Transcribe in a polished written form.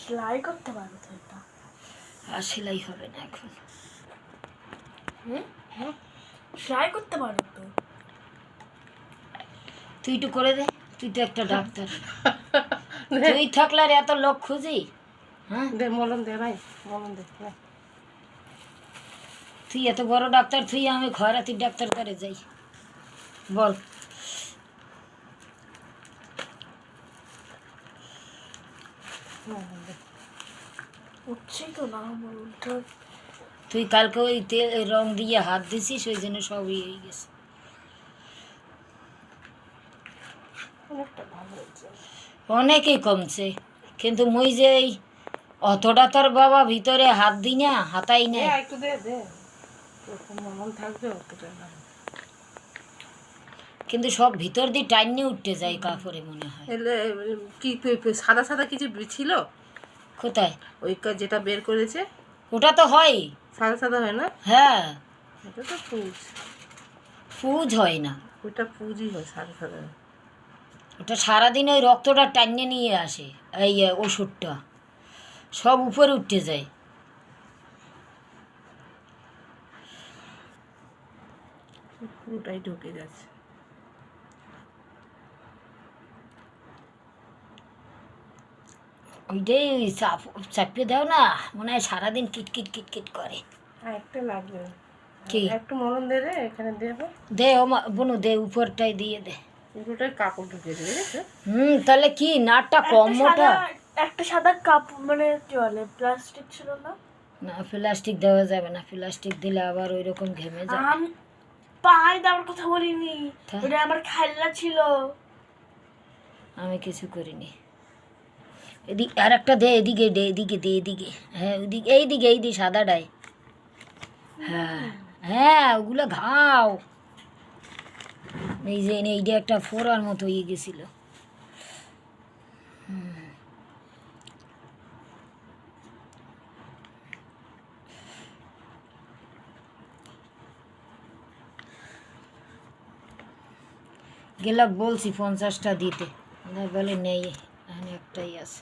সেলাই করতে পারো তো এটা? আর সেলাই হবে না এখন। সেলাই করতে পারো তো? তুই একটু করে দে, তুই তো একটা ডাক্তার। তুই থাকলে আর এত লোক খুঁজি? হ্যাঁ, দে মলম দে ভাই, মলম দে। তুই এত বড় ডাক্তার, তুই আমি খয়রাতির ডাক্তার করে যাই, বল। উঠছেই তো না আমার উল্টো। তুই কালকে ওই তেল রং দিয়ে হাত দিছিস, ওই জন্য সব ইয়ে হয়ে গেছে। অনেকটা ভালো হয়েছে। অনেকই কমছে, কিন্তু মুই যে এই অতটা তোর বাবা ভিতরে হাত দিই না, হাতাই না। একটু দে দে, ওরকম মলম থাকবে অতটা না। কিন্তু সব ভিতর দিয়ে টাইনে উঠতে যায় কাপড়ে মনে হয়। এলে কি সাদা সাদা কিছু ছিল কোথায়? ওই যেটা বের করেছে ওটা তো হয়, সাদা সাদা হয় না? হ্যাঁ, ওটা তো পুজ, পুজ হয় না ওইটা পুজই হয় সাদা সাদা। ওটা সারাদিন ওই রক্তটা টাইনে নিয়ে আসে, এই ওষুধটা সব উপরে উঠতে যায়। পুরোটাই ঢুকে যাচ্ছে। ওইটাই চাপিয়ে দাও না, মনে হয় সারাদিন কিটকিট কিটকিট করে। আর একটা লাগবে, কি? একটু মলম দে রে, এখানে দেবো। দে ও বনু, দে উপরটাই দিয়ে দে। পুরোটাই কাপড় ঢুকে দেবে রে। তাহলে কি নাটটা কম মোটা? একটা সাদা কাপ মানে কি বলে প্লাস্টিক ছিল না? না, প্লাস্টিক দেওয়া যাবে না, প্লাস্টিক দিলে আবার ওই রকম ঘেমে যাবে। আমি পায়ে দেওয়ার কথা বলিনি, তা? ওটা আমার খাইলা ছিল। আমি কিছু করিনি। এদিকে আর একটা দে, এদিকে দে, এদিকে দে, এদিকে। হ্যাঁ ওইদিকে, এইদিকে, এইদিকে সাদাটাই। হ্যাঁ হ্যাঁ, ওগুলো ঘাও। এই যে এইটা একটা ফোড়ার মতো হয়ে গেছিল। গেলাম বলছি 50টা দিতে, বলে নেই, এখানে একটাই আছে।